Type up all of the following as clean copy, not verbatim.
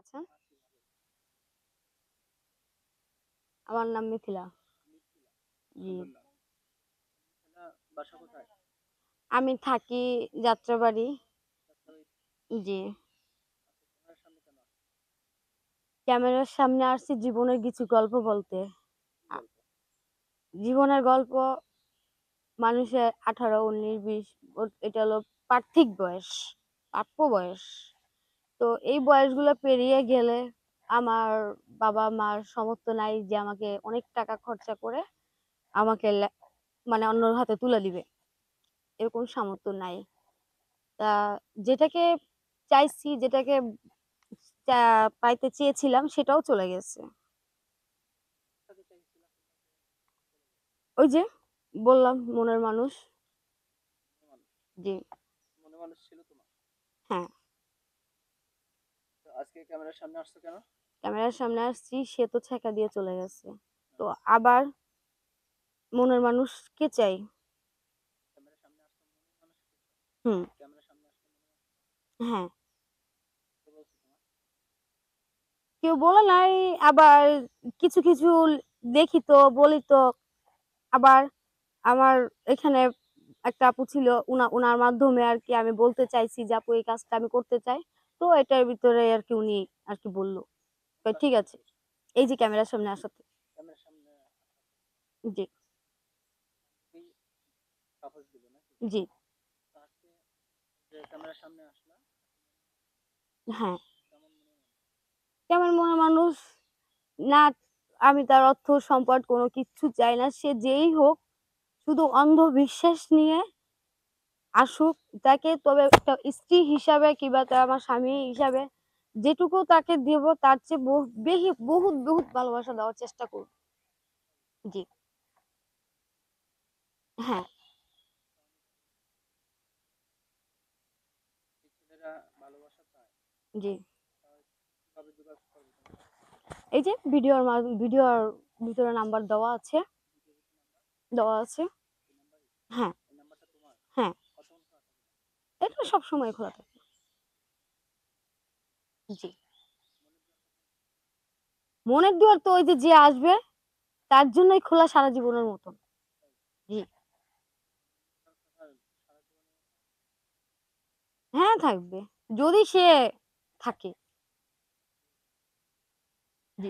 আছেন? আমার নাম মিথিলা। জি। বাসা কোথায়? আমি থাকি যাত্রাবাড়ি। জি। ক্যামেরার সামনে কেন আসছো? ক্যামেরার সামনে আসছি জীবনের কিছু গল্প বলতে। কি আ গল্প? জীবনের গল্প মানুষের ১৮, ১৯, ২০ এটা হলো পার্থিক বয়স, প্রাপ্য বয়স। তো এই বয়সগুলো পেরিয়ে গেলে আমার বাবা-মার সামর্থ্য নাই যে আমাকে অনেক টাকা খরচা করে আমাকে মানে অন্যর হাতে তুলে দিবে। এরকম সামর্থ্য নাই। তা যেটাকে চাইছি, যেটাকে চা পাইতে চেয়েছিলাম সেটাও চলে গেছে। কোথা থেকে চাইছিলা সেটা চলে গেছে? ওই যে বললাম মনের মানুষ। মনে মানুষ। জি, মনে মানুষ ছিল তোমার? হ্যাঁ। তো আজকে ক্যামেরার সামনে আসছো কেন? ক্যামেরার সামনে আসছি সে তো ছ্যাঁকা দিয়ে চলে গেছে। তো আচ্ছা, আবার মনের মানুষকে চাই। ক্যামেরার সামনে আসছো মনে মানুষকে চাও। হুম, ক্যামেরার সামনে আসলে মনে মানুষ পাও। হ্যাঁ। কে বলছে তোমার? কেউ বলে নাই, আবার কিছু, কিছু দেখি তো, বলি তো। আবার আমার এখানে একটা আপু ছিল, উনার মাধ্যমে আরকি আমি বলতে চাইছি যে, "আপু এই কাজটা আমি করতে চাই।" তো এটার ভিতরে আরকি উনি আরকি বলল। কোন ঠিক কাজটা আছে। করতে চাও? এই যে ক্যামেরার সামনে আসাতে। ক্যামেরার সামনে আসার জি, থেকেই সাহস দিল নাকি? জি, তো আজকে যে ক্যামেরার সামনে আসলা, হ্যাঁ। কেমন মনে মানুষ? কেমন মনের মানুষ? না, আমি তার অর্থ সম্পদ কোনো কিচ্ছু চাই না। সে যেই হোক, শুধু অন্ধবিশ্বাস নিয়ে আসুক। তাকে তবে একটা স্ত্রী হিসাবে কিংবা তার আমার স্বামী হিসাবে যেটুকু তাকে দেব তার চেয়ে বহুত, বহুত ভালোবাসা দেওয়ার চেষ্টা করব। জি, হ্যাঁ, এই ছেলেরা ভালোবাসা চায়, জি। তাহলে কিভাবে যোগাযোগ করবে তোমার সাথে? এই যে ভিডিওর ভিতরে নাম্বার দেওয়া আছে, ভিডিওর ভিতরে নাম্বার দেওয়া আছে। এই নাম্বারই? হ্যাঁ, এই নাম্বারটা তোমার? হ্যাঁ। কতক্ষণ খোলা থাকে? এটা সবসময় খোলা থাকে। জি। মনের দুয়ার কখন? মনের দুয়ার তো ওই যে, যে আসবে তার জন্যই খোলা সারা জীবনের মতন। তাই? জি। আর আর সারা জীবনের মতো? হ্যাঁ, থাকবে। যদি সে থাকে। জি।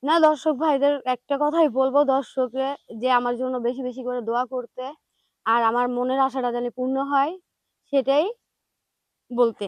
না, দর্শক ভাইদের একটা কথাই বলবো দর্শকরে যে আমার জন্য বেশি, বেশি করে দোয়া করতে। আর আমার মনের আশাটা জানি পূর্ণ হয় সেটাই বলতে।